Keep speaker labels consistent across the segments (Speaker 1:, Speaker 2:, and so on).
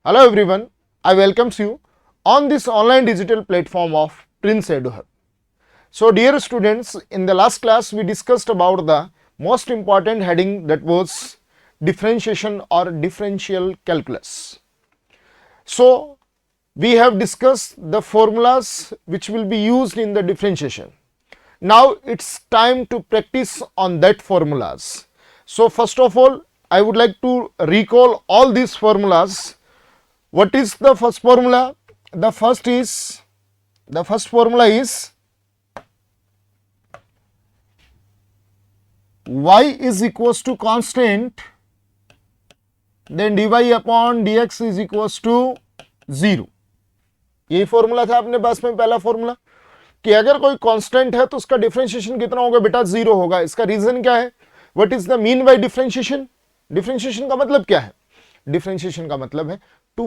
Speaker 1: Hello everyone, I welcome you on this online digital platform of Prince EduHub. So dear students, in the last class we discussed about the most important heading, that was differentiation or differential calculus. So we have discussed the formulas which will be used in the differentiation. Now it's time to practice on that formulas. So first of all, I would like to recall all these formulas. What is the first formula? The first formula is y is equals to constant, then dy upon dx is equals to 0. यही formula था अपने पास में पहला formula कि अगर कोई constant है तो उसका डिफरेंशिएशन कितना होगा बेटा, 0 होगा. इसका रीजन क्या है? What is the mean by differentiation? Differentiation का मतलब क्या है? डिफरेंशिएशन का मतलब है to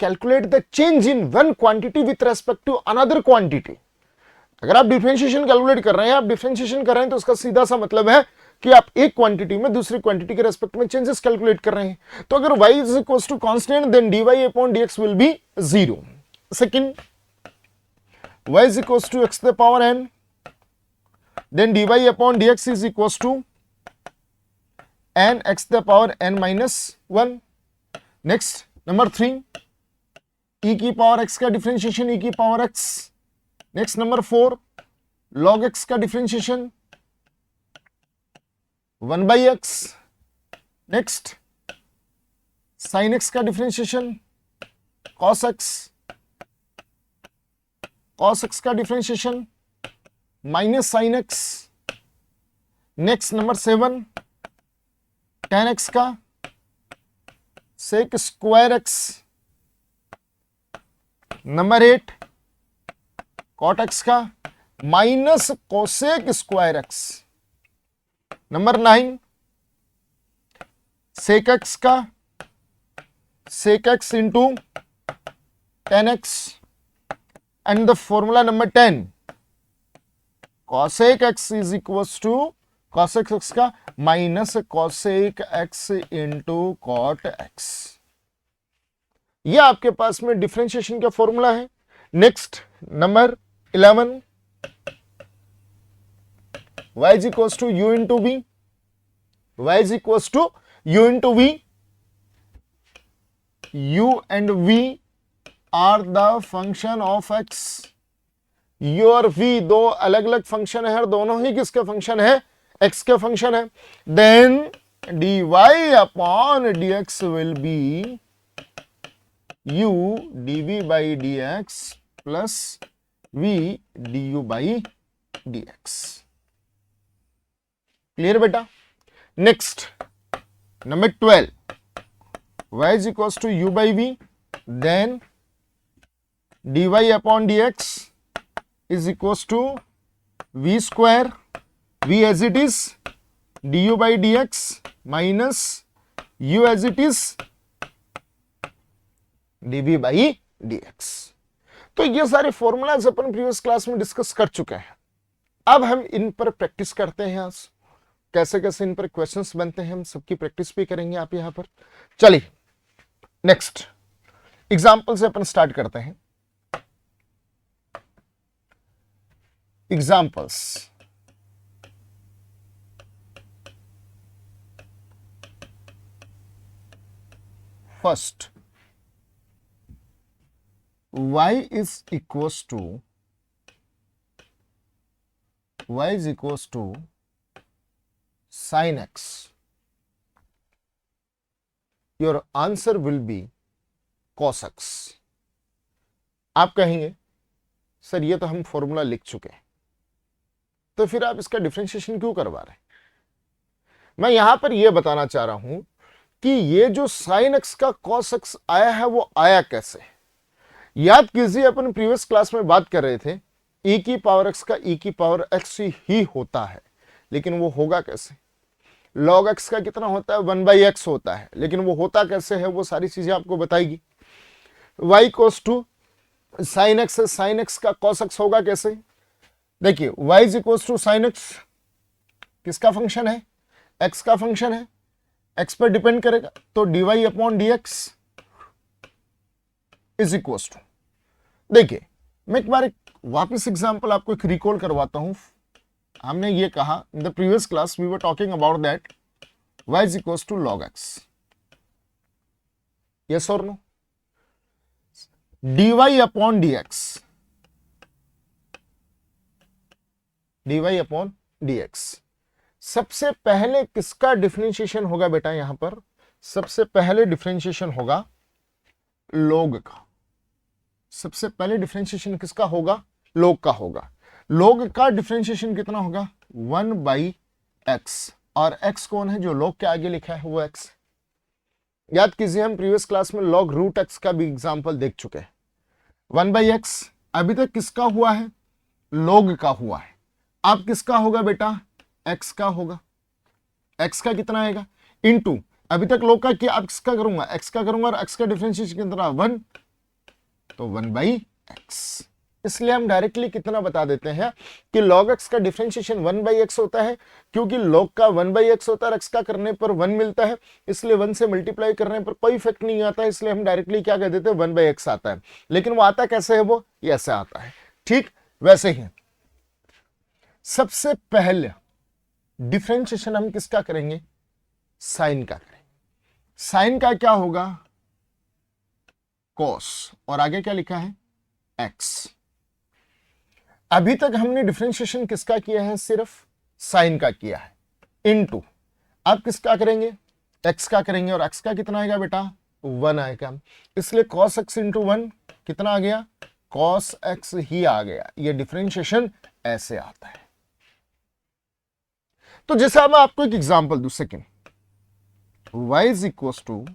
Speaker 1: calculate the change in one quantity with respect to another quantity. अगर आप डिफरेंशिएशन कैलकुलेट कर रहे हैं, आप डिफरेंशिएशन कर रहे हैं, तो उसका सीधा सा मतलब है कि आप एक क्वांटिटी में दूसरी क्वांटिटी के रेस्पेक्ट में चेंजेस कैलकुलेट कर रहे हैं. तो अगर y is equal to constant, then dy upon dx will be 0. Second, y is equals to x to the power n, then dy upon dx is equals to n x to the power n minus 1. Next, number 3, e की power x का differentiation e की power x. Next, number 4, log x का differentiation 1 by x. Next, sin x का differentiation cos x. cos x का differentiation minus sin x. Next, number 7, tan x का sec square x. Number 8, cot x का minus cosec square x. Number 9, sec x का sec x into tan x. And the formula number 10, cosec x is equals to cosec x का minus cosec x into cot x. ये आपके पास में differentiation का formula है. Next, number 11, y is equals to u into v. y is equals to u into v. u and v are the function of x. u और v दो अलग अलग फंक्शन है और दोनों ही किसके फंक्शन है? x के फंक्शन है. Then dy upon dx will be u dv by dx plus v du by dx. Clear बेटा? Next, number 12, y is equals to u by v, then dy upon dx is equals to v square, v as it is, du by dx minus u as it is, dv by dx. तो ये सारे formulas अपन previous class में discuss कर चुके हैं. अब हम इन पर प्रैक्टिस करते हैं. आज कैसे कैसे इन पर क्वेश्चंस बनते हैं, हम सबकी प्रैक्टिस भी करेंगे आप यहां पर. चलिए नेक्स्ट एग्जांपल से अपन स्टार्ट करते हैं. Examples. First, y is equals to sin x. Your answer will be cos x. आप कहेंगे सर ये तो हम फॉर्मूला लिख चुके हैं, तो फिर आप इसका डिफरेंशिएशन क्यों करवा रहे हैं? मैं यहां पर यह बताना चाह रहा हूं कि ये जो sin x का cos x आया है वो आया कैसे. याद कीजिए अपन प्रीवियस क्लास में बात कर रहे थे e की पावर x का e की पावर x ही होता है, लेकिन वो होगा कैसे? log x का कितना होता है? 1 by x होता है, लेकिन वो होता कैसे है वो सारी चीजें आपको बताएगी. y equals to sin x, sin x का cos x होगा कैसे? देखिए y is equals to sine x किसका फंक्शन है? x का फंक्शन है, x पर डिपेंड करेगा, तो dy upon dx is equal to, देखिए मैं एक बार वापस एग्जांपल आपको एक रिकॉल करवाता हूं। हमने ये कहा in the previous class we were talking about that y is equal to log x, yes और no, dy upon dx, dy upon dx, सबसे पहले किसका डिफरेंशिएशन होगा बेटा? यहां पर सबसे पहले डिफरेंशिएशन होगा log का। सबसे पहले डिफरेंशिएशन किसका होगा? log का होगा। log का डिफरेंशिएशन कितना होगा? 1/x, और x कौन है? जो log के आगे लिखा है वो x। याद कीजिए हम प्रीवियस क्लास में log रूट x का भी एग्जांपल देख चुके हैं। 1/x अभी तक किसका हुआ है? log का हुआ है। अब किसका होगा बेटा? x का होगा। x का कितना आएगा? इनटू, अभी तक log का किया, अब किसका करूंगा? x का करूंगा, और x का डिफरेंशिएशन कितना? 1, तो 1/x। इसलिए हम डायरेक्टली कितना बता देते हैं कि log x का डिफरेंशिएशन 1/x होता है, क्योंकि log का 1/x होता है, x का करने पर 1 मिलता है, इसलिए 1 से मल्टीप्लाई करने पर कोई इफेक्ट नहीं आता है, इसलिए हम डायरेक्टली क्या कह देते हैं? 1/x आता है। लेकिन वो आता कैसे है? वो ऐसे आता है। ठीक वैसे ही सबसे पहले डिफरेंशिएशन हम किसका करेंगे? साइन का करेंगे। साइन का क्या होगा? cos, और आगे क्या लिखा है? x। अभी तक हमने डिफरेंशिएशन किसका किया है? सिर्फ साइन का किया है, इनटू अब किसका करेंगे? x का करेंगे, और x का कितना आएगा बेटा? 1 आएगा। इसलिए cos x इंटू 1 कितना आ गया? cos x ही आ गया। ये डिफरेंशिएशन ऐसे आता है। तो जैसे अब मैं आपको एक एग्जांपल दूं, second, y is equal to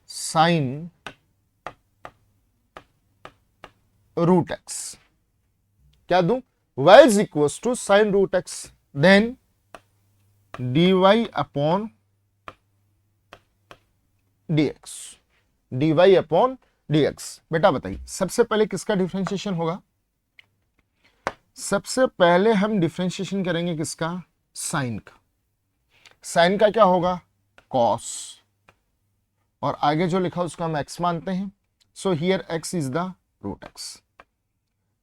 Speaker 1: sine root x, क्या दूं? y is equal to sine root x, then dy upon dx, dy upon dx। बेटा बताइए सबसे पहले किसका डिफरेंशिएशन होगा? सबसे पहले हम डिफरेंशिएशन करेंगे किसका? साइन का। साइन का क्या होगा? cos, और आगे जो लिखा उसको हम x मानते हैं, so here x is the root x।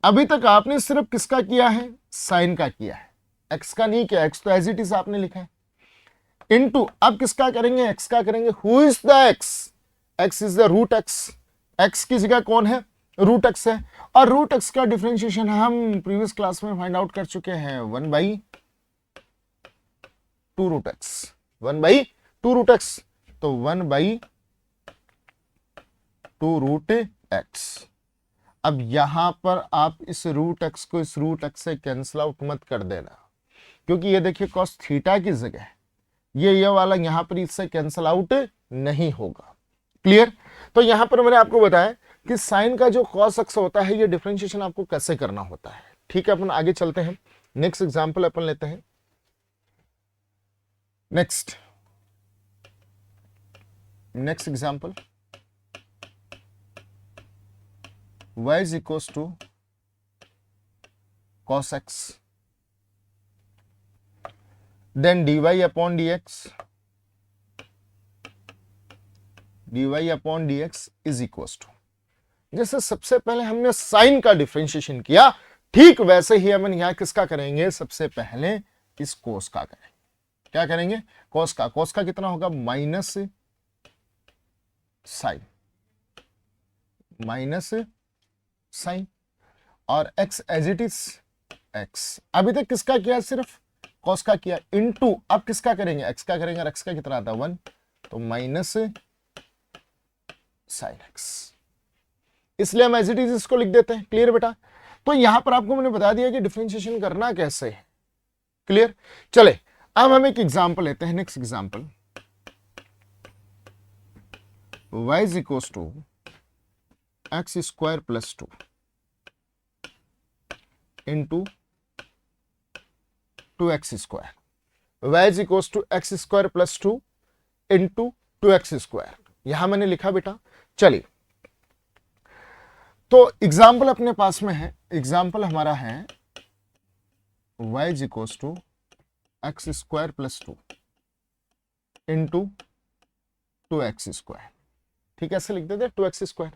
Speaker 1: अभी तक आपने सिर्फ किसका किया है? साइन का किया है, x का नहीं किया। x तो एज इट इज आपने लिखा है, इनटू अब किसका करेंगे? x का करेंगे। Who is the x? x is the root x। x की जगह कौन है? रूट x है, और रूट x का डिफरेंशिएशन हम प्रीवियस क्लास में फाइंड आउट कर चुके हैं 1/2 रूट x, 1/2 रूट x, तो 1/2 रूट x। अब यहां पर आप इस रूट x को इस रूट x से कैंसिल आउट मत कर देना, क्योंकि ये देखिए cos थीटा की जगह ये वाला यहां पर इससे कैंसिल आउट नहीं होगा। क्लियर? तो यहां पर मैंने आपको बताया कि साइन का जो cos x होता है, ये डिफरेंशिएशन आपको कैसे करना होता है। ठीक है, अपन आगे चलते हैं। नेक्स्ट एग्जांपल अपन लेते हैं। Next example, y is equals to cos x, then dy upon dx, is equals to, जैसे सबसे पहले हमने साइन का डिफरेंशिएशन किया, ठीक वैसे ही हम यहां किसका करेंगे? सबसे पहले इस कोस का करेंगे। क्या करेंगे? कोस का। कोस का कितना होगा? माइनस साइन, और x as it is x। अभी तक किसका किया? सिर्फ cos का किया, इनटू अब किसका करेंगे? x का करेंगे, और x का कितना आता है? 1, तो माइनस साइन x। इसलिए हम एज इट इज इसको लिख देते हैं। क्लियर बेटा? तो यहां पर आपको मैंने बता दिया कि डिफरेंशिएशन करना कैसे है। क्लियर? चले अब हम एक एग्जांपल लेते हैं। Next example, y is equal to x square plus 2 into 2x square. y is equal to x square plus 2 into 2x square, यहां मैंने लिखा बेटा। चलिए, तो एग्जाम्पल अपने पास में है। एग्जाम्पल हमारा है y is equal to x square plus 2 into 2x square. ठीक है, ऐसे लिख देते 2x²।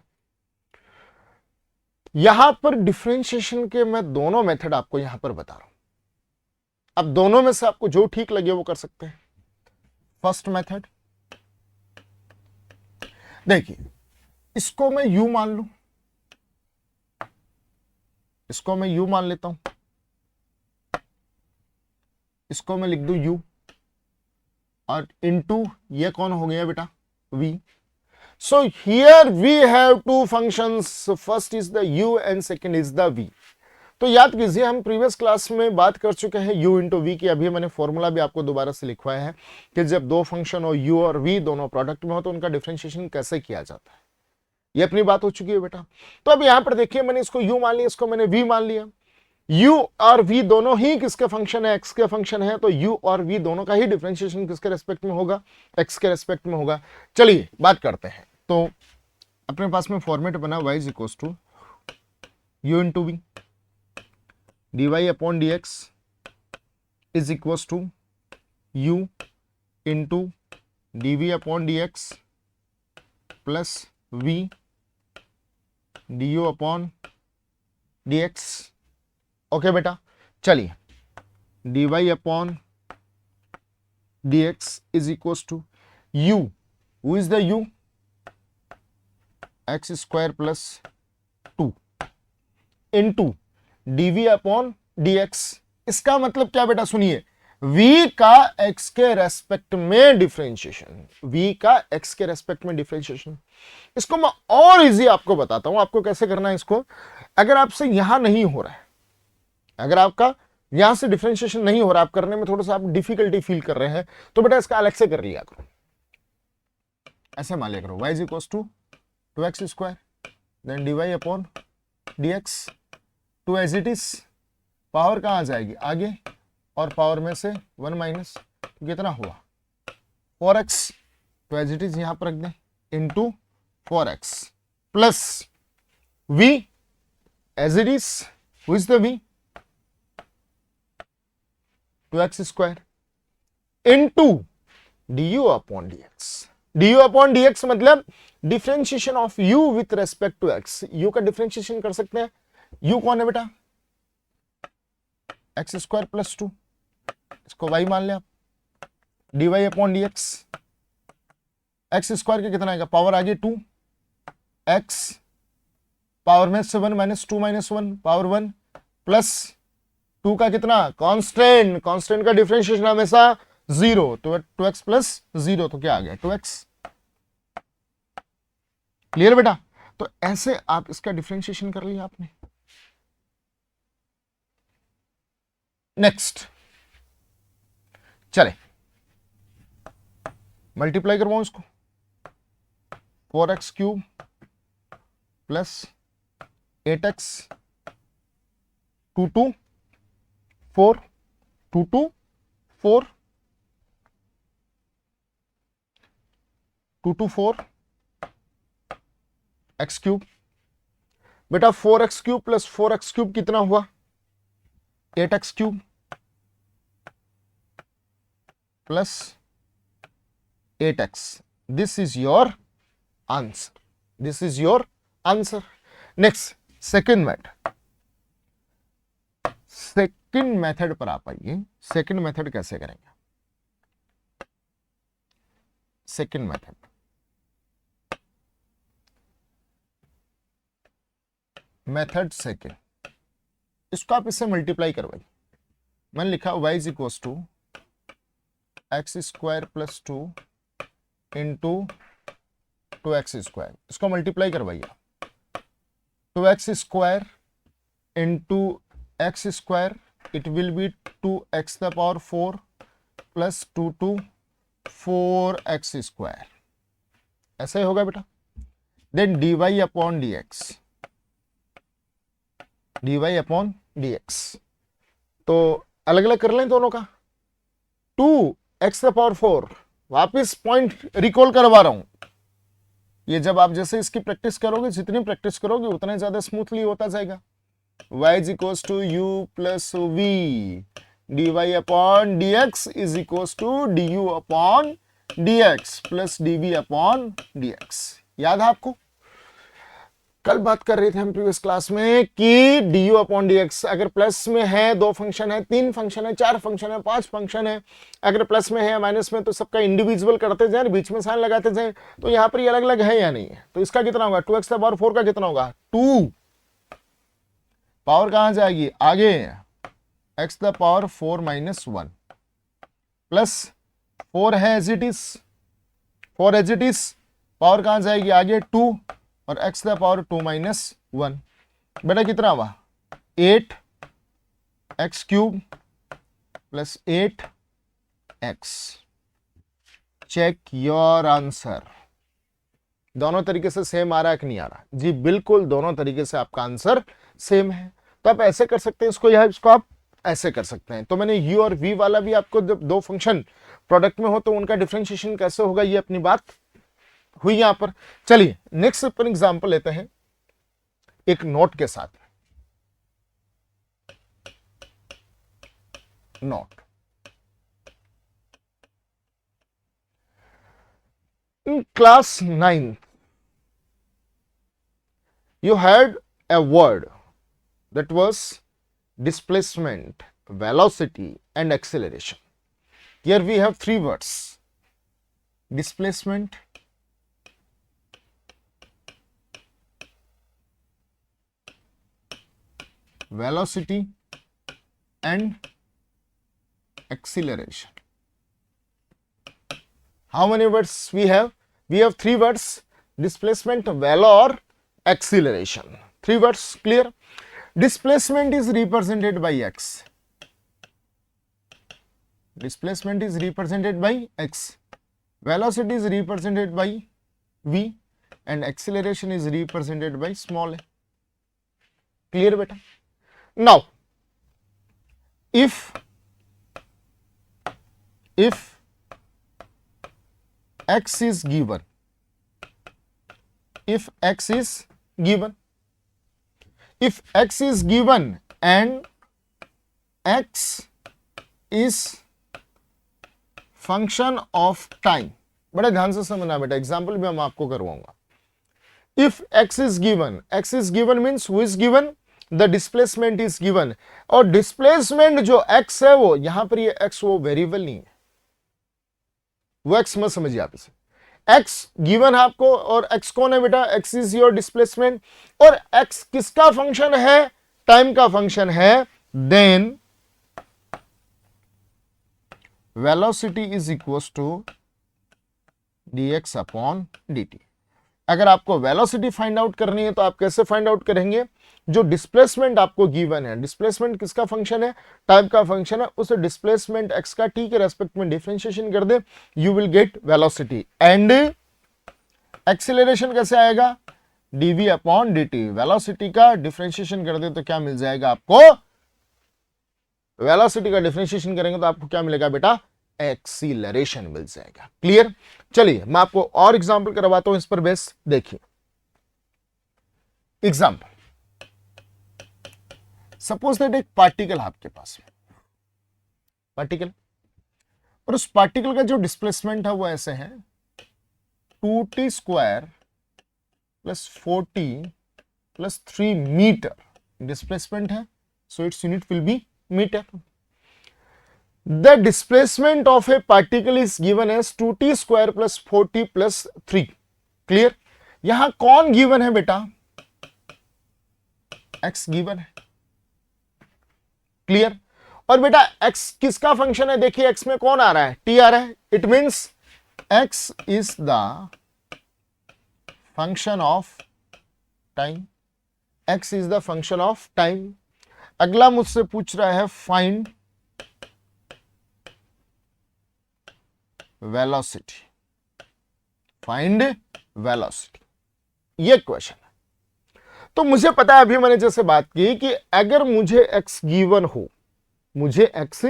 Speaker 1: यहां पर डिफरेंशिएशन के मैं दोनों मेथड आपको यहां पर बता रहा हूं। अब दोनों में से आपको जो ठीक लगे वो कर सकते हैं। फर्स्ट मेथड देखिए, इसको मैं u मान लूं, इसको मैं u मान लेता हूं, इसको मैं लिख दूं u, और इनटू ये कौन हो गया बेटा, v। So here we have two functions, first is the u and second is the v। तो याद कीजिए, हम प्रीवियस क्लास में बात कर चुके हैं u इंटू वी की। अभी मैंने फॉर्मूला भी आपको दोबारा से लिखवाया है कि जब दो फंक्शन हो u और v दोनों प्रोडक्ट में हो तो उनका डिफरेंशिएशन कैसे किया जाता है, ये अपनी बात हो चुकी है बेटा। तो अब यहां पर देखिए, मैंने इसको u मान लिया, इसको मैंने v मान लिया। u और v दोनों ही किसके फंक्शन है, x के फंक्शन है, तो u और v दोनों का ही डिफरेंशिएशन किसके रेस्पेक्ट में होगा, x के रेस्पेक्ट में होगा। चलिए बात करते हैं। तो अपने पास में फॉर्मेट बना y is equal to u into v, dy upon dx is equal to u into dv upon dx plus v du upon dx। Okay बेटा, चलिए dy upon dx is equal to u, who is the u, x² plus 2 into dv upon dx। इसका मतलब क्या बेटा, सुनिए, v का x के respect में डिफरेंशिएशन, v का x के रेस्पेक्ट में डिफरेंशिएशन। इसको मैं और इजी आपको बताता हूं, आपको कैसे करना है इसको। अगर आपसे यहां नहीं हो रहा है, अगर आपका यहां से डिफरेंशिएशन नहीं हो रहा, आप करने में थोड़ा सा आप डिफिकल्टी फील कर रहे हैं, तो बेटा इसका अलग से कर लिया करो। ऐसे मान लिया करो y is equal to 2x² then dy upon dx, 2 as it is, power कहां आ जाएगी आगे, और पावर में से 1 माइनस, तो कितना हुआ 4x, तो एज इट इज यहां पर रख दें, into 4x plus v as it is, who is the v, 2x² into du upon dx। du upon dx मतलब differentiation of u with respect to x। u का differentiation कर सकते हैं, u कौन है बेटा, x² प्लस 2, इसको y मान लिया, dy अपॉन dx, x² के कितना आएगा, पावर आगे 2, x पावर में से 1 माइनस 2 माइनस 1 पावर 1 प्लस 2 का कितना, कांस्टेंट, कांस्टेंट का डिफरेंशिएशन हमेशा 0, तो 2x प्लस 0, तो क्या आ गया 2x। क्लियर बेटा। तो ऐसे आप इसका डिफरेंशिएशन कर लिया आपने। नेक्स्ट चले मल्टीप्लाई करवाऊं इसको, 4x³ प्लस 8x 2 2 4 2 2 4 2 2 4 x³ बेटा, 4x³ प्लस 4x³ कितना हुआ 8x³ plus 8x। This is your answer, this is your answer. Next second method, second method पर आप आइए। सेकेंड मेथड कैसे करेंगे, सेकेंड मेथड मेथड सेकेंड, इसको आप इससे मल्टीप्लाई करवाइए। मैंने लिखा y is equal to x² plus 2 into 2x², इसको मल्टीप्लाई करवाइए। 2x² into x², it will be 2x the power 4 plus 2 2 4x², ऐसा ही होगा बेटा। Then dy upon dx, dy upon dx, तो अलग अलग कर लें दोनों का। 2x द पावर 4, वापिस पॉइंट रिकॉल करवा रहा हूं, ये जब आप जैसे इसकी प्रैक्टिस करोगे, जितनी प्रैक्टिस करोगे उतना ज्यादा स्मूथली होता जाएगा। y is equal to u plus v, dy upon dx is equal to du upon dx plus dv upon dx। याद है आपको? कल बात कर रहे थे हम प्रीवियस क्लास में कि du अपॉन dx अगर प्लस में है, 2 फंक्शन है, 3 फंक्शन है, 4 फंक्शन है, 5 फंक्शन है, अगर प्लस में है माइनस में, तो सबका इंडिविजुअल करते जाए, बीच में साइन लगाते जाए, तो यहां पर ये अलग अलग है या नहीं है? तो इसका कितना होगा? 2x का पावर 4 का कितना होगा? 2। पावर कहां जाएगी? आगे x the power 4 minus 1 plus 4 है as it is, 4 as it is, power कहां जाएगी? आगे 2 और x द पावर 2 माइनस 1, बेटा कितना हुआ? 8 x cube plus 8 x। Check your answer. दोनों तरीके से सेम आ रहा है कि नहीं आ रहा? जी बिल्कुल, दोनों तरीके से आपका आंसर सेम है। तो आप ऐसे कर सकते हैं इसको, या इसको आप ऐसे कर सकते हैं। तो मैंने u और v वाला भी आपको, जब 2 फंक्शन प्रोडक्ट में हो तो उनका डिफरेंशिएशन कैसे होगा, ये अपनी बात हुई यहां पर। चलिए नेक्स्ट पर एग्जांपल लेते हैं एक नोट के साथ। Note, in class 9 you had a word that was displacement, velocity and acceleration. Here we have 3 words: displacement, velocity and acceleration. How many words we have? We have 3 words: displacement, velo or acceleration. 3 words, clear? Displacement is represented by x. Displacement is represented by x. Velocity is represented by v and acceleration is represented by small a. Clear beta? Now, if x is given, if x is given and x is function of time, बड़े ध्यान से समझना बेटा, example भी हम आपको करवाऊंगा। If x is given means who is given? The displacement is given, और displacement जो x है वो यहां पर ये x वो वेरिएबल नहीं है, वो x मत समझिए आप इसे। x गिवन है आपको, और x कौन है बेटा? x इज योर डिस्प्लेसमेंट, और x किसका फंक्शन है? टाइम का फंक्शन है। Then velocity is equals to dx upon dt। अगर आपको वेलोसिटी फाइंड आउट करनी है तो आप कैसे फाइंड आउट करेंगे? जो डिस्प्लेसमेंट आपको गिवन है, डिस्प्लेसमेंट किसका फंक्शन है? टाइम का फंक्शन है, उस डिस्प्लेसमेंट x का t के रेस्पेक्ट में डिफरेंशिएशन कर दे, you will get velocity. And acceleration कैसे आएगा? dv upon dt। वेलोसिटी का डिफरेंशिएशन कर दे तो क्या मिल जाएगा आपको? वेलोसिटी का डिफरेंशिएशन करेंगे तो आपको क्या मिलेगा बेटा? एक्सीलरेशन मिल जाएगा। क्लियर? चलिए मैं आपको और एग्जांपल करवाता हूं इस पर बेस। देखिए एग्जांपल, सपोज दैट एक पार्टिकल आपके पास है, पार्टिकल, और उस पार्टिकल का जो डिस्प्लेसमेंट है वो ऐसे है 2t square plus 4t plus 3 metre displacement है, so its unit will be metre. The displacement of a particle is given as 2t square plus 4t plus 3. Clear? यहां कौन गिवन है बेटा? x गिवन है। क्लियर? और बेटा x किसका function है? देखिए x में कौन आ रहा है? t आ रहा है। It means x is the function of time. x is the function of time. अगला मुझसे पूछ रहा है फाइंड वेलोसिटी, फाइंड वेलोसिटी, ये क्वेश्चन है। तो मुझे पता है, अभी मैंने जैसे बात की कि अगर मुझे x गिवन हो, मुझे x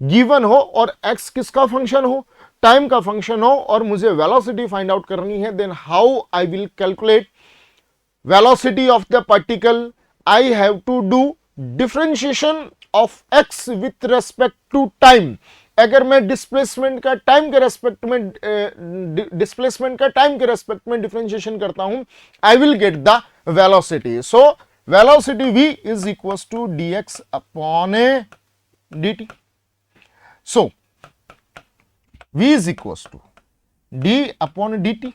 Speaker 1: गिवन हो और x किसका फंक्शन हो? टाइम का फंक्शन हो, और मुझे वेलोसिटी फाइंड आउट करनी है, then how I will calculate velocity of the particle? I have to do differentiation of x with respect to time. अगर मैं डिस्प्लेसमेंट का टाइम के रेस्पेक्ट में डिफरेंशिएशन करता हूं, I will get the velocity. So velocity v is equal to dx upon a dt. So v is equals to d upon dt.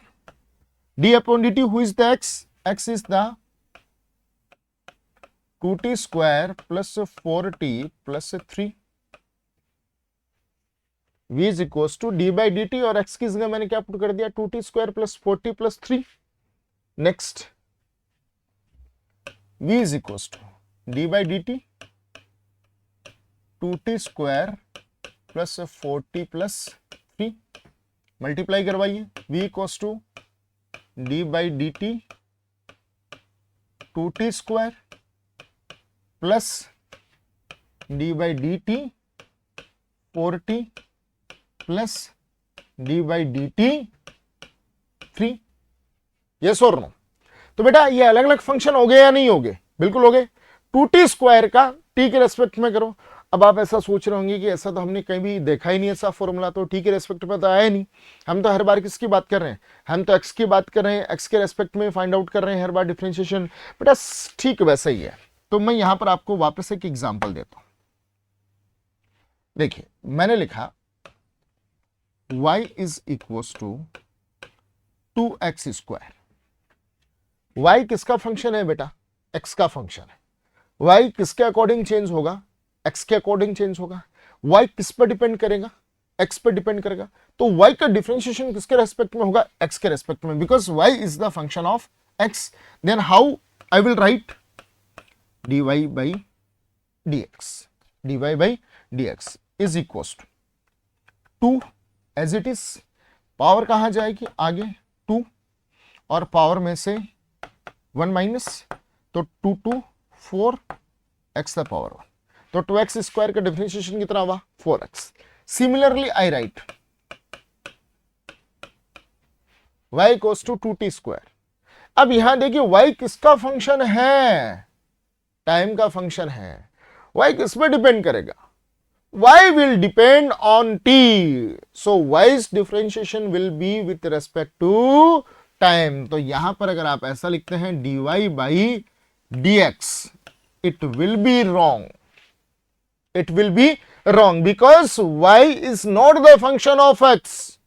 Speaker 1: d upon dt, who is the x? X is the 2t square plus 4t plus 3. v is equals to d by dt और x की जगह मैंने क्या put कर दिया? 2t square plus 4t plus 3. Next v is equals to d by dt 2t square plus 4t plus 3. Multiply करवाइए. v equals to d by dt 2t square plus d by dt 4t plus d by dt 3. Yes और no? तो बेटा ये अलग अलग function हो गए या नहीं हो गए? बिल्कुल हो गए. 2t स्क्वायर का t के रेस्पेक्ट में करो. अब आप ऐसा सोच रहे होंगे कि ऐसा तो हमने कहीं भी देखा ही नहीं, ऐसा फॉर्मूला तो t के रेस्पेक्ट में तो आया ही नहीं. हम तो हर बार किसकी बात कर रहे हैं? हम तो x की बात कर रहे हैं, x के रेस्पेक्ट में फाइंड आउट कर रहे हैं हर बार डिफरेंशिएशन. बेटा ठीक वैसा ही है. तो मैं यहां पर आपको वापस एक एग्जांपल देता हूं. देखिए मैंने लिखा y is equals to 2x square. y किसका फंक्शन है बेटा? x का फंक्शन है. y किसके अकॉर्डिंग चेंज होगा? x के अकॉर्डिंग चेंज होगा. y किस पर डिपेंड करेगा? x पर डिपेंड करेगा. तो y का डिफरेंशिएशन किसके रेस्पेक्ट में होगा? x के रेस्पेक्ट में, because y is the function of x. Then how I will write dy by dx is equals to 2 as it is. Power कहां जाएगी? आगे 2 और पावर में से 1 माइनस, तो 2 2 4 x द पावर 1. तो 2x स्क्वायर का डिफरेंशिएशन कितना हुआ? 4x. Similarly I write y equals to 2t square. अब यहां देखिए y किसका फंक्शन है? टाइम का फंक्शन है. y किस पे डिपेंड करेगा? y will depend on t. so y's differentiation will be with respect to time. तो यहां पर अगर आप ऐसा लिखते हैं dy by dx, it will be wrong. It will be wrong because y is not the function of x.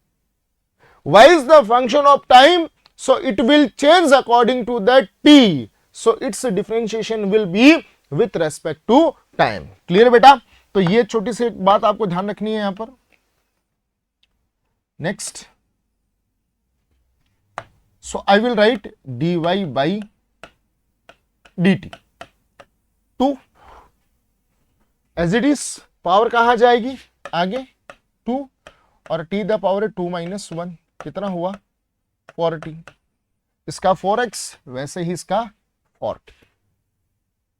Speaker 1: y is the function of time, so it will change according to that t. so its differentiation will be with respect to time. Clear बेटा? तो ये छोटी सी एक बात आपको ध्यान रखनी है यहां पर. Next, so I will write dy by dt 2 as it is. Power कहां जाएगी? आगे 2 और t द पावर 2 माइनस 1 कितना हुआ? 4t. इसका 4x वैसे ही इसका 4t.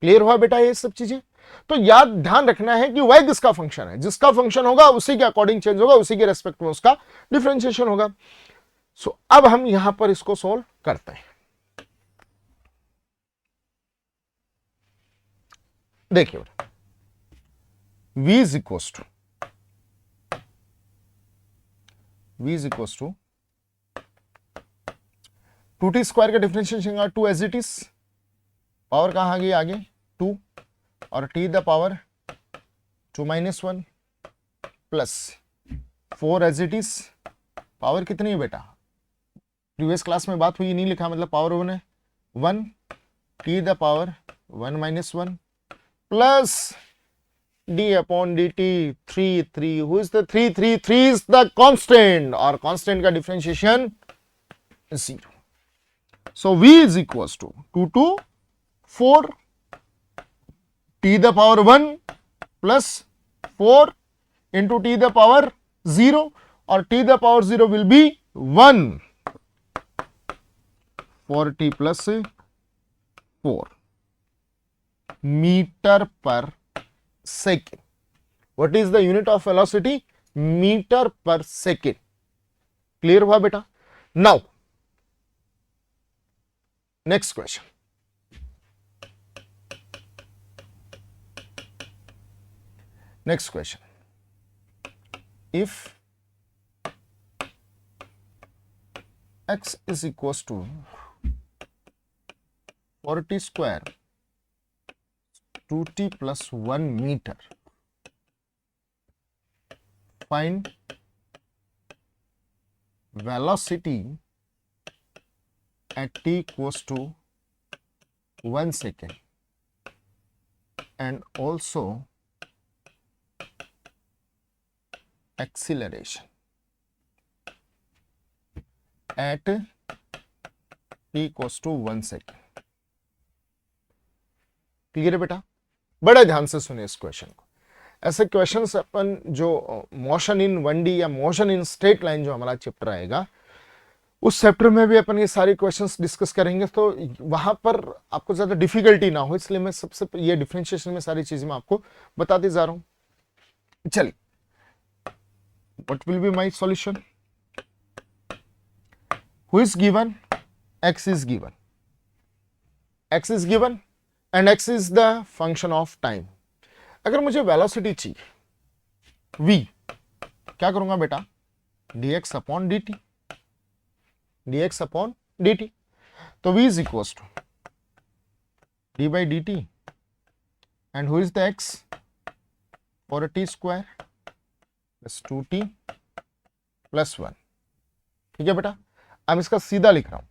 Speaker 1: क्लियर हुआ बेटा ये सब चीजें? तो याद ध्यान रखना है कि y किसका फंक्शन है. जिसका फंक्शन होगा उसी के अकॉर्डिंग चेंज होगा, उसी के रेस्पेक्ट में उसका डिफरेंशिएशन होगा. सो अब हम यहां पर इसको सोल्व करते हैं. देखिए बेटा, v is equals to 2t square का differentiation 2 as it is. Power कहां आ गई? आगे 2 और t the power 2 minus 1 plus 4 as it is. Power कितनी है बेटा? प्रीवियस क्लास में बात हुई, नहीं लिखा, मतलब पावर 1 है. 1 t the power 1 minus 1 plus d upon dt 3. Who is the 3 is the constant और कांस्टेंट का differentiation 0. So v is equals to 2 to 4 t the power 1 plus 4 into t the power 0 और t the power 0 will be 1. 4t plus 4 metre per second. What is the unit of velocity? Metre per second. Clear हुआ बेटा? Now next question. if x is equals to 4t square 2t plus 1 meter, find velocity at t equals to 1 second and also acceleration at t equals to 1 second. Clear है बेटा? बड़े ध्यान से सुनिए इस question को। ऐसे क्वेश्चंस अपन जो मोशन इन 1D या मोशन इन स्ट्रेट लाइन जो हमारा चैप्टर आएगा उस चैप्टर में भी अपन ये सारे क्वेश्चंस डिस्कस करेंगे, तो वहां पर आपको ज्यादा डिफिकल्टी ना हो, इसलिए मैं सबसे ये डिफरेंशिएशन में सारी चीजें मैं आपको बताते जा रहा हूं। चलिए, what will be my solution? Who is given? x is given, x is given and x is the function of time. अगर मुझे वेलोसिटी चाहिए v, क्या करूंगा बेटा? dx upon dt, dx upon dt। तो v is equals to d by dt and who is the x? 4t square plus 2t plus 1। ठीक है बेटा, अब इसका सीधा लिख रहा हूं,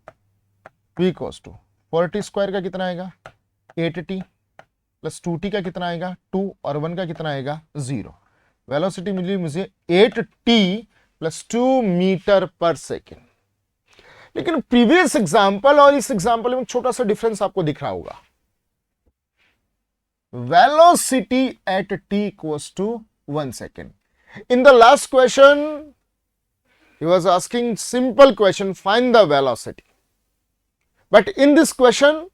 Speaker 1: v equals to 4t square का कितना आएगा? 8t प्लस 2t का कितना आएगा? 2 और 1 का कितना आएगा? 0। वेलोसिटी मिली मुझे 8t plus 2 metre per second. लेकिन प्रीवियस एग्जांपल और इस एग्जांपल में छोटा सा डिफरेंस आपको दिख रहा होगा। Velocity at t equals to 1 second. In the last question he was asking simple question, find the velocity, but in this question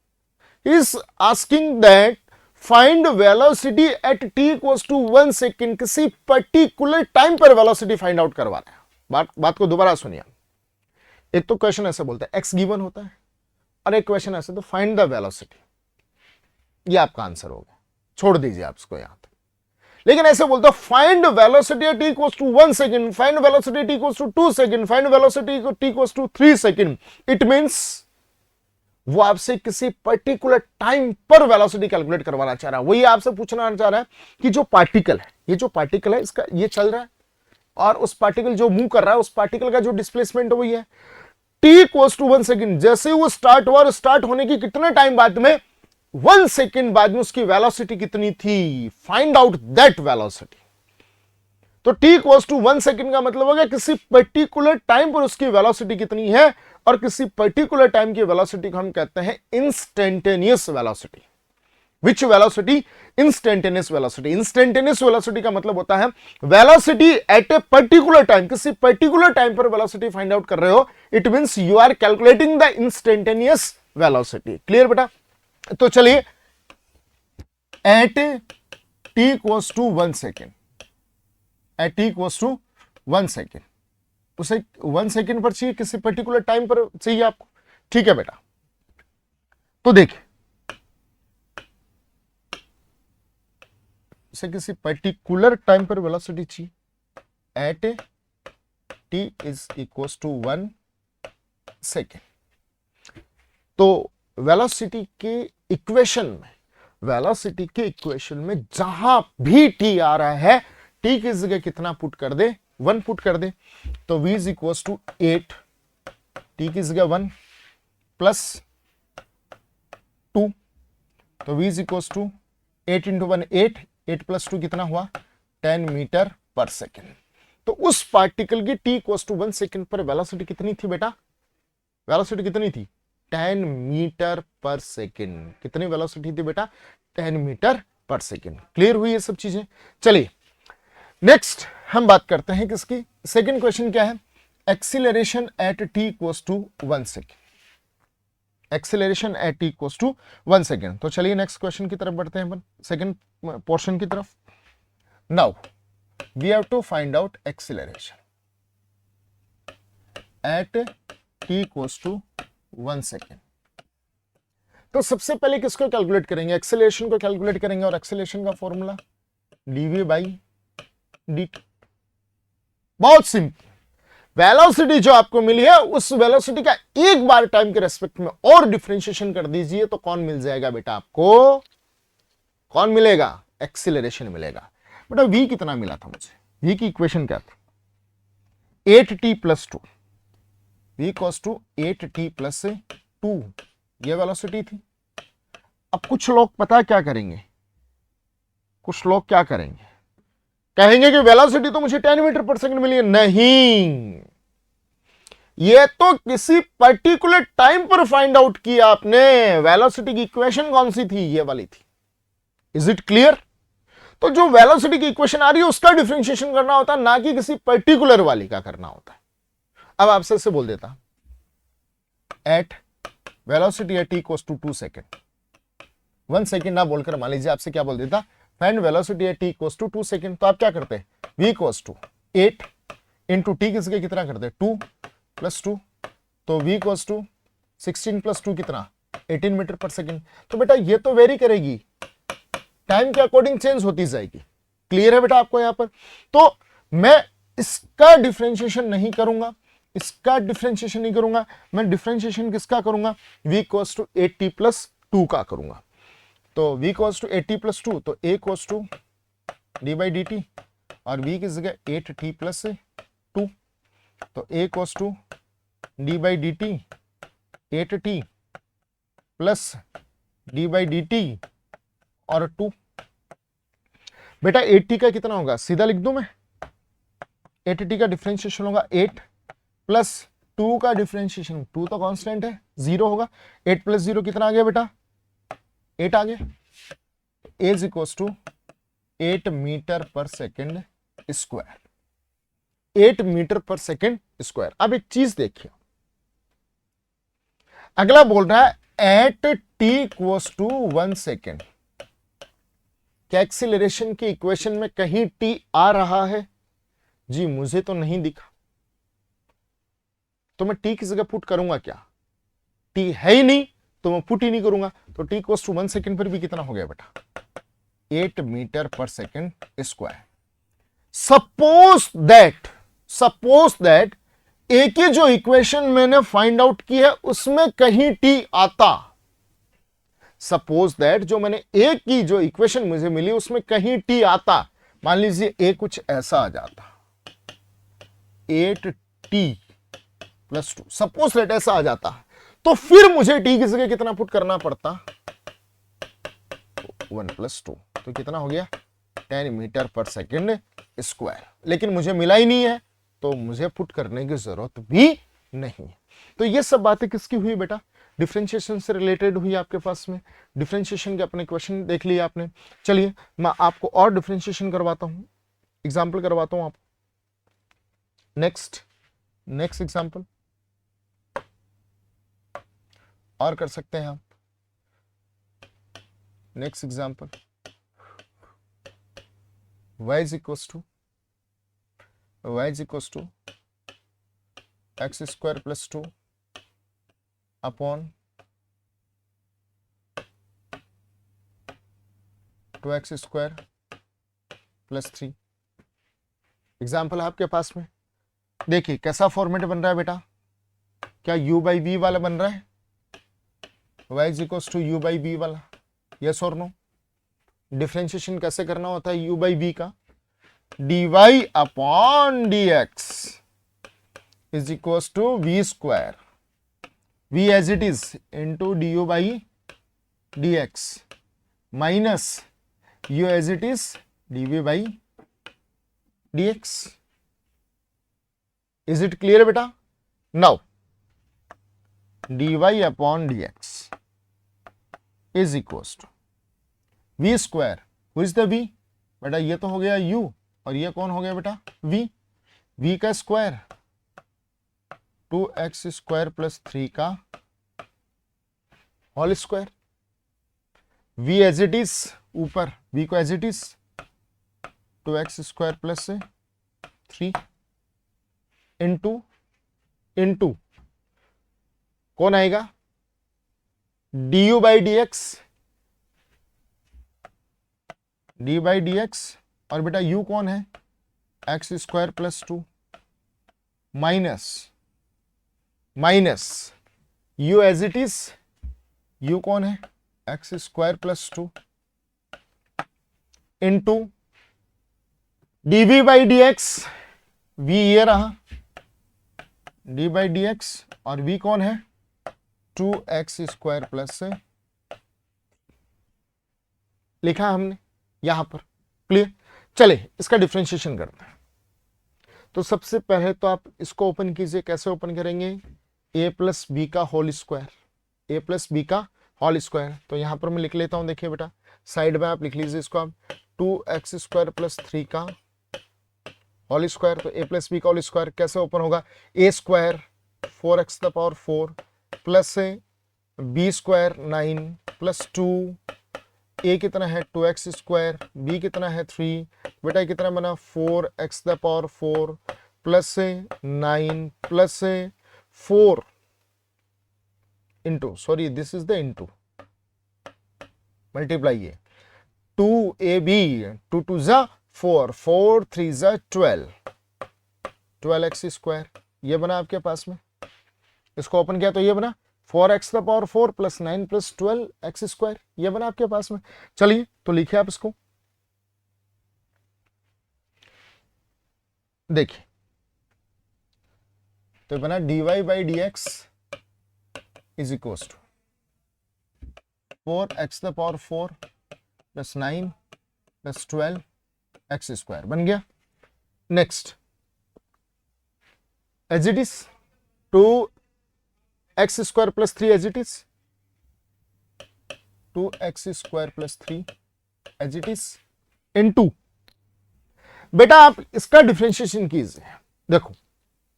Speaker 1: he is asking that find velocity at t equals to 1 second। किसी particular time पर velocity find out करवा रहा है। बात को दोबारा सुनिए। एक तो क्वेश्चन ऐसे बोलता है x गिवन होता है और एक क्वेश्चन ऐसे तो फाइंड द वेलोसिटी, ये आपका आंसर होगा, छोड़ दीजिए आप इसको यहां तक। लेकिन ऐसे बोलता find velocity at t equals to 1 second, find velocity t equals to 2 second, find velocity t equals to 3 second. It means वो आपसे किसी पर्टिकुलर टाइम पर वेलोसिटी कैलकुलेट करवाना चाह रहा है। वही आपसे पूछना चाह रहा है कि जो पार्टिकल है, ये जो पार्टिकल है इसका ये चल रहा है और उस पार्टिकल जो मूव कर रहा है उस पार्टिकल का जो डिस्प्लेसमेंट वही है t इक्वल्स टू 1 सेकंड। जैसे वो स्टार्ट हुआ और स्टार्ट होने की कितने टाइम बाद में? 1 सेकेंड बाद में उसकी वेलोसिटी कितनी थी? Find out that velocity. तो t इक्वल्स टू 1 सेकेंड का मतलब हो गया किसी पर्टिकुलर टाइम पर उसकी वेलोसिटी कितनी है, और किसी पर्टिकुलर टाइम की वेलोसिटी को हम कहते हैं instantaneous velocity. Which velocity? Instantaneous velocity. Instantaneous velocity का मतलब होता है velocity at a particular time, किसी पर्टिकुलर टाइम पर वेलोसिटी फाइंड आउट कर रहे हो, it means you are calculating the instantaneous velocity. Clear बेटा? तो चलिए, at t equals to 1 second, at t equals to 1 second, उसे 1 सेकेंड पर चाहिए, किसी पर्टिकुलर टाइम पर चाहिए आपको। ठीक है बेटा, तो देखिए उसे किसी पर्टिकुलर टाइम पर वेलोसिटी चाहिए at t is equals to 1 second. तो वेलोसिटी के इक्वेशन में जहां भी t आ रहा है, t की जगह कितना पुट कर दे? 1 पुट कर दे। तो v is equals to 8, t की जगह 1 प्लस 2, तो v is equals to 8 into 1 8, 8 plus 2 कितना हुआ? 10 मीटर पर सेकेंड। तो उस पार्टिकल की t इक्वल्स टू 1 सेकेंड पर वेलोसिटी कितनी थी बेटा? वेलोसिटी कितनी थी? 10 मीटर पर सेकेंड। कितनी वेलोसिटी थी बेटा? 10 मीटर पर सेकेंड। क्लियर हुई ये सब चीजें? चलिए नेक्स्ट हम बात करते हैं किसकी? सेकेंड क्वेश्चन क्या है? Acceleration at t equals to 1 second. Acceleration at t equals to 1 second. तो चलिए नेक्स्ट क्वेश्चन की तरफ बढ़ते हैं अपन, सेकेंड पोर्शन की तरफ। Now we have to find out acceleration at t equals to 1 second. तो सबसे पहले किसको कैलकुलेट करेंगे? एक्सेलरेशन को कैलकुलेट करेंगे, और एक्सेलरेशन का फॉर्मूला dv बाई dt। बहुत सिंपल। वेलोसिटी जो आपको मिली है उस वेलोसिटी का एक बार टाइम के रेस्पेक्ट में और डिफरेंशिएशन कर दीजिए तो कौन मिल जाएगा बेटा आपको? कौन मिलेगा? एक्सीलरेशन मिलेगा। बेटा v कितना मिला था मुझे? v की इक्वेशन क्या थी? 8t plus 2, v equals to 8t plus 2, ये वेलोसिटी थी। अब कुछ लोग पता है क्या करेंगे? कुछ लोग क्या करेंगे? कहेंगे कि वेलोसिटी तो मुझे 10 मीटर पर सेकंड मिली है। नहीं, ये तो किसी पर्टिकुलर टाइम पर फाइंड आउट किया आपने। वेलोसिटी की इक्वेशन कौन सी थी? ये वाली थी। Is it clear? तो जो वेलोसिटी की इक्वेशन आ रही है उसका डिफरेंशिएशन करना होता है, ना कि किसी पर्टिकुलर वाली का करना होता है। अब आपसे से बोल देता, at velocity at equals to 2 second, 1 second ना बोलकर मान लीजिए आपसे क्या बोल देता, find velocity at equals to 2 second. तो आप क्या करते? v equals to 8 into t किसके कितना करते? 2 प्लस 2, तो v इक्वल्स टू 16 प्लस 2 कितना? 18 मीटर पर सेकेंड। तो बेटा ये तो वेरी करेगी, टाइम के अकॉर्डिंग चेंज होती जाएगी। क्लियर है बेटा आपको यहां पर? तो मैं इसका डिफरेंशिएशन नहीं करूंगा, इसका डिफरेंशिएशन नहीं करूंगा, मैं डिफरेंशिएशन किसका करूंगा? v equals to 8t plus 2 का करूंगा। तो v equals to 8t plus 2, तो a equals to d by d t, और v की जगह 8t प्लस 2, तो a equals to d by d t 8t plus d by d t और 2। बेटा 8t का कितना होगा? सीधा लिख दूं मैं, 8t का डिफरेंशिएशन होगा 8 प्लस 2 का डिफरेंशिएशन, 2 तो कांस्टेंट है, 0 होगा। 8 प्लस 0 कितना आ गया बेटा? 8 आ गया। a is equals to 8 metre per second square, 8 metre per second square. अब एक चीज देखिए, अगला बोल रहा है at t equals to 1 second. क्या एक्सीलरेशन की इक्वेशन में कहीं t आ रहा है? जी मुझे तो नहीं दिखा, तो मैं t की जगह पुट करूंगा क्या? t है ही नहीं तो मैं पुट ही नहीं करूंगा। तो t इक्वल्स टू 1 सेकेंड पर भी कितना हो गया बेटा? 8 metre per second square. Suppose that एक ही जो इक्वेशन मैंने फाइंड आउट की है उसमें कहीं t आता। सपोज दैट जो मैंने ए की जो इक्वेशन मुझे मिली उसमें कहीं t आता। मान लीजिए ए कुछ ऐसा आ जाता, 8t प्लस 2, सपोज दैट ऐसा आ जाता, तो फिर मुझे t की जगह कितना पुट करना पड़ता? 1 प्लस 2, तो कितना हो गया? 10 मीटर पर सेकेंड स्क्वायर। लेकिन मुझे मिला ही नहीं है तो मुझे पुट करने की जरूरत भी नहीं है। तो ये सब बातें किसकी हुई बेटा? डिफरेंशिएशन से रिलेटेड हुई आपके पास में। डिफरेंशिएशन के अपने क्वेश्चन देख लिए आपने। चलिए मैं आपको और डिफरेंशिएशन करवाता हूं, एग्जाम्पल करवाता हूं आपको। नेक्स्ट एग्जाम्पल और कर सकते हैं आप। Next example, y is equals to x square plus 2 upon 2x square plus 3। Example आपके पास में देखिए कैसा फॉर्मेट बन रहा है बेटा? क्या u बाई वी वाला बन रहा है? y is equals to u by v वाला, यस और नो? डिफरेंशिएशन कैसे करना होता है u बाई वी का? dy upon dx is equals to v square, v as it is into du by dx minus u as it is dv by dx। Is it clear बेटा? Now dy upon dx is equals to v square, who is the v? बेटा ये तो हो गया u और ये कौन हो गया बेटा? v का स्क्वायर 2x स्क्वायर प्लस 3 का whole square, v as it is ऊपर, v को as it is 2x square plus 3 into कौन आएगा? du by d by d x, और बेटा u कौन है? x square plus 2 minus u as it is, u कौन है, x square plus 2 into d v by d x, v ये रहा डी बाई डी एक्स, और वी कौन है 2x स्क्वायर प्लस से लिखा हमने यहां पर। क्लियर, चले इसका डिफरेंशिएशन करते हैं। तो सबसे पहले तो आप इसको ओपन कीजिए। कैसे ओपन करेंगे, a प्लस बी का whole square, a plus b का होल स्क्वायर। तो यहां पर मैं लिख लेता हूं, देखिए बेटा साइड में आप लिख लीजिए इसको आप 2x स्क्वायर प्लस 3 का होल स्क्वायर। तो a प्लस बी का होल स्क्वायर कैसे ओपन होगा, a square 4x the power 4 plus से बी स्क्वायर 9 प्लस 2, a कितना है 2x स्क्वायर, b कितना है 3, बेटा कितना बना 4x द पावर 4 प्लस से 9 प्लस से 4 into, sorry this is the into, multiply है 2ab 2 2 जा 4 4 3 जा 12x स्क्वायर, ये बना आपके पास में। इसको ओपन किया तो ये बना 4x the power 4 plus 9 plus 12x square, ये बना आपके पास में। चलिए तो लिखिए आप इसको, देखिए तो बना dy by d x is equal to 4x the power 4 plus 9 plus 12x square बन गया। Next as it is 2x square plus 3 as it is, 2x square plus 3 as it is into, बेटा आप इसका differentiation कीजिए। देखो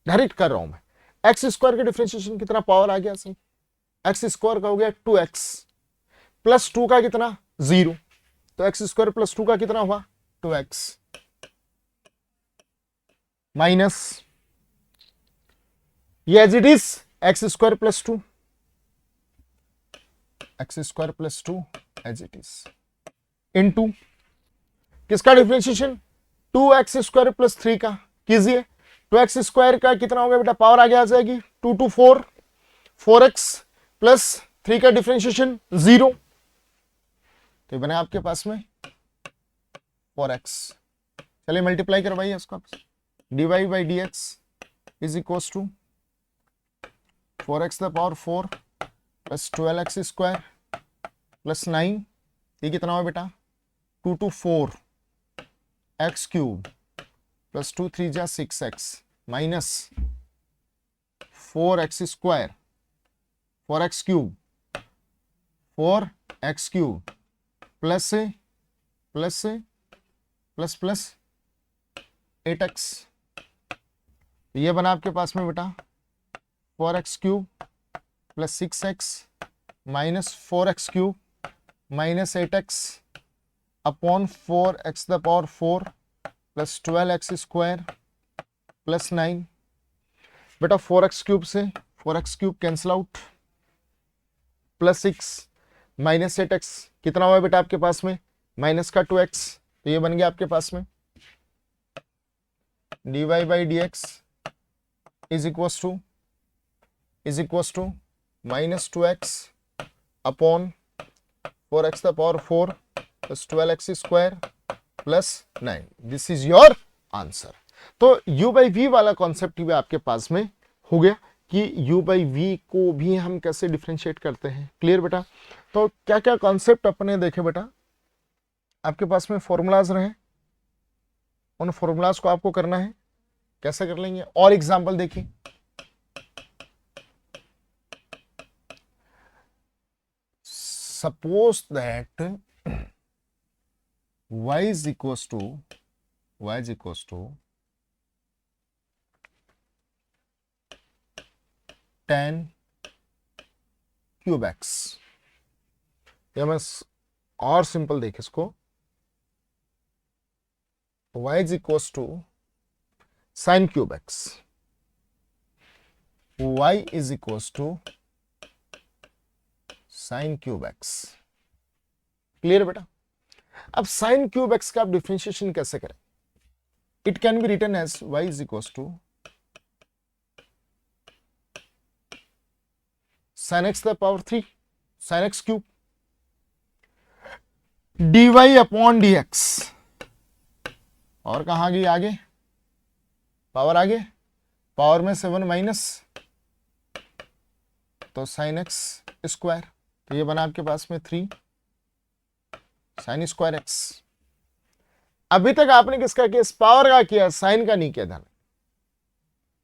Speaker 1: direct कर रहा हूं मैं, एक्स स्क्वायर का डिफरेंशिएशन कितना पावर आ गया सही, एक्स स्क्वायर का हो गया 2x प्लस 2 का कितना 0, तो एक्स स्क्वायर प्लस 2 का कितना हुआ 2x माइनस ये as it is x square plus 2, x square plus 2 as it is into किसका डिफरेंशिएशन 2x स्क्वायर प्लस 3 का कीजिए। 2x स्क्वायर का कितना होगा बेटा, पावर आगे आ जाएगी 2 to 4, 4x प्लस 3 का डिफरेंशिएशन 0, तो बना आपके पास में 4x। चलिए मल्टीप्लाई करवाइए इसको, dy by d x is equal to 4x the power 4 plus 12x square plus 9, ये कितना हुआ बेटा 2 to 4 x क्यूब प्लस 2 3 जा 6x minus 4x square 4x cube 4x cube plus से प्लस से प्लस प्लस 8x, ये बना आपके पास में बेटा 4x cube plus 6x minus 4x cube minus 8x upon 4x the power 4 plus 12x square plus 9, बेटा 4x क्यूब से 4x cube cancel out plus 6 minus 8x कितना हुआ बेटा आपके पास में माइनस का 2x, तो ये बन गया आपके पास में dy by d x is equal to minus 2x upon 4x the power 4 plus 12x square plus 9, this is your answer. तो u बाई वी वाला कॉन्सेप्ट भी आपके पास में हो गया कि u बाई वी को भी हम कैसे डिफ्रेंशिएट करते हैं। क्लियर बेटा, तो क्या क्या कॉन्सेप्ट अपने देखे बेटा, आपके पास में फॉर्मूलाज रहे, उन फॉर्मूलाज को आपको करना है, कैसे कर लेंगे और एग्जांपल देखिए। Suppose that y is equals to 10 cube x, या मैं और सिंपल देख इसको, y is equals to sin cube x, y is equals to sin cube x. Clear बेटा, अब sin क्यूब एक्स का आप डिफरेंशिएशन कैसे करें, it can be written as y is equals to sine x the power 3 sine x cube dy upon dx, और कहां गई आगे, पावर आगे, पावर में 7 माइनस, तो साइन एक्स स्क्वायर, तो ये बना आपके पास में 3 साइन स्क्वायर एक्स। अभी तक आपने किसका किया, इस पावर का किया, साइन का नहीं किया। ध्यान,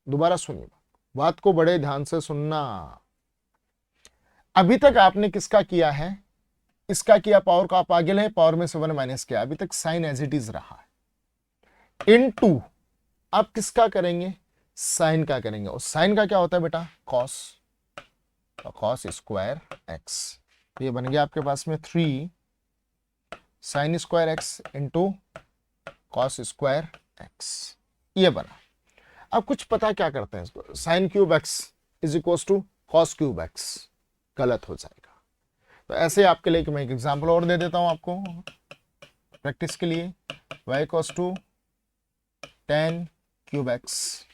Speaker 1: दोबारा सुनिए, बात को बड़े ध्यान से सुनना। अभी तक आपने किसका किया है, इसका किया, पावर का आप आगे ले, पावर में 7 माइनस किया, अभी तक साइन एज इट इज रहा है। इनटू आप किसका करेंगे, साइन का करेंगे, और साइन का क्या होता है बेटा, कॉस, तो कॉस स्क्वायर एक्स, ये बन गया आपके पास में 3 sine square x into cos square x, ये बना। अब कुछ पता क्या करते हैं इसको, sine cube x is equal to cos cube x, गलत हो जाएगा। तो ऐसे आपके लिए मैं एक एग्जांपल और दे देता हूं आपको प्रैक्टिस के लिए, y equal to tan cube x,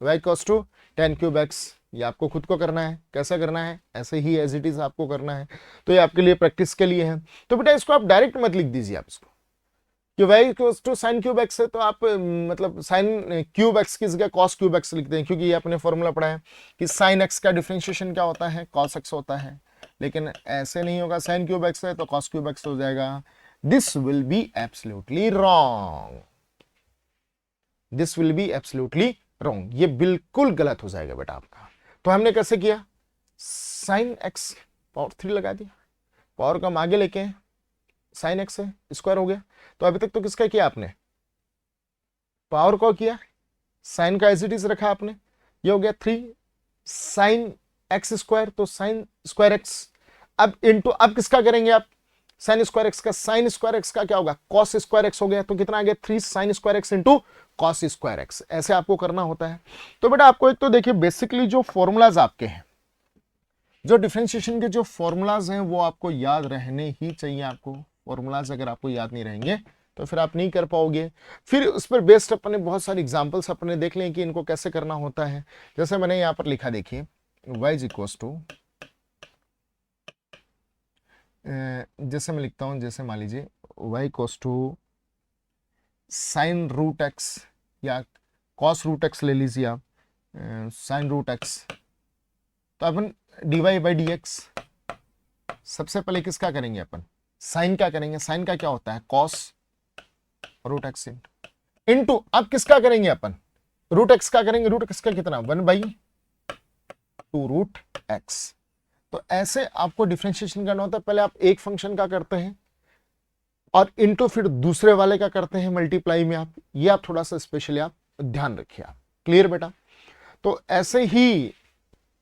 Speaker 1: y equal to tan cube x, ये आपको खुद को करना है। कैसे करना है, ऐसे ही एज इट इज आपको करना है। तो ये आपके लिए प्रैक्टिस के लिए है। तो बेटा इसको आप डायरेक्ट मत लिख दीजिए, आप इसको कि y equal to sine cube x है, तो आप मतलब साइन क्यूब एक्स की जगह कॉस क्यूब एक्स लिखते हैं, क्योंकि ये आपने फॉर्मूला पढ़ा है कि साइन एक्स का डिफरेंशिएशन क्या होता है, कॉस एक्स होता है। लेकिन ऐसे नहीं होगा, साइन क्यूब एक्स है तो कॉस क्यूब एक्स हो जाएगा। This will be absolutely wrong, this will be absolutely wrong, ये बिल्कुल गलत हो जाएगा बेटा आपका। तो हमने कैसे किया, साइन एक्स पावर 3 लगा दिया, पावर को हम आगे लेके साइन एक्स है स्क्वायर हो गया। तो अभी तक तो किसका किया आपने, पावर को किया, साइन का एज इट इज रखा आपने, ये हो गया 3 साइन एक्स स्क्वायर, तो साइन स्क्वायर एक्स। अब इनटू, अब किसका करेंगे आप, साइन स्क्वायर एक्स का, साइन स्क्वायर एक्स का क्या होगा, कॉस स्क्वायर एक्स हो गया, तो कितना आ गया 3 sine square x into cos square x, ऐसे आपको करना होता है। तो बेटा आपको एक तो देखिए बेसिकली जो फॉर्मूलाज आपके हैं, जो डिफरेंशिएशन के जो फॉर्मूलाज हैं वो आपको याद रहने ही चाहिए। आपको फॉर्मूलाज अगर आपको याद नहीं रहेंगे तो फिर आप नहीं कर पाओगे। फिर उस पर बेस्ड अपने बहुत सारे एग्जांपल्स अपने देख लें कि इनको कैसे करना होता है। जैसे मैंने यहाँ पर लिखा, देखिए y इज इक्वल टू, जैसे मैं लिखता हूं, जैसे मान लीजिए y equal to sine root x या कॉस रूट एक्स ले लीजिए आप, साइन रूट एक्स, तो अपन dy बाई डी एक्स, सबसे पहले किसका करेंगे अपन, साइन का करेंगे। साइन का क्या होता है, कॉस रूट एक्स इंटू, अब किसका करेंगे अपन, रूट एक्स का करेंगे। रूट एक्स का कितना, 1/2 रूट एक्स। तो ऐसे आपको डिफरेंशिएशन करना होता है। पहले आप एक फंक्शन का करते हैं और इनटू फिर दूसरे वाले का करते हैं मल्टीप्लाई में। आप ये आप थोड़ा सा स्पेशली आप ध्यान रखिए। आप क्लियर बेटा। तो ऐसे ही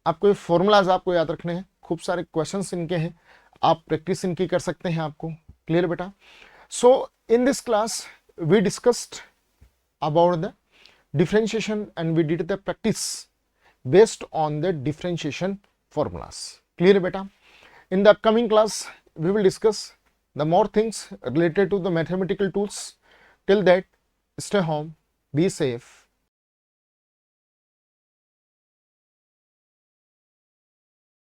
Speaker 1: आपको फॉर्मूलाज आपको याद रखने हैं, खूब सारे क्वेश्चंस इनके हैं, आप प्रैक्टिस इनकी कर सकते हैं आपको। क्लियर बेटा। So in this class we discussed about the differentiation and we did the practice based on the differentiation formulas. Clear beta? In the upcoming class we will discuss the more things related to the mathematical tools. Till that, stay home, be safe.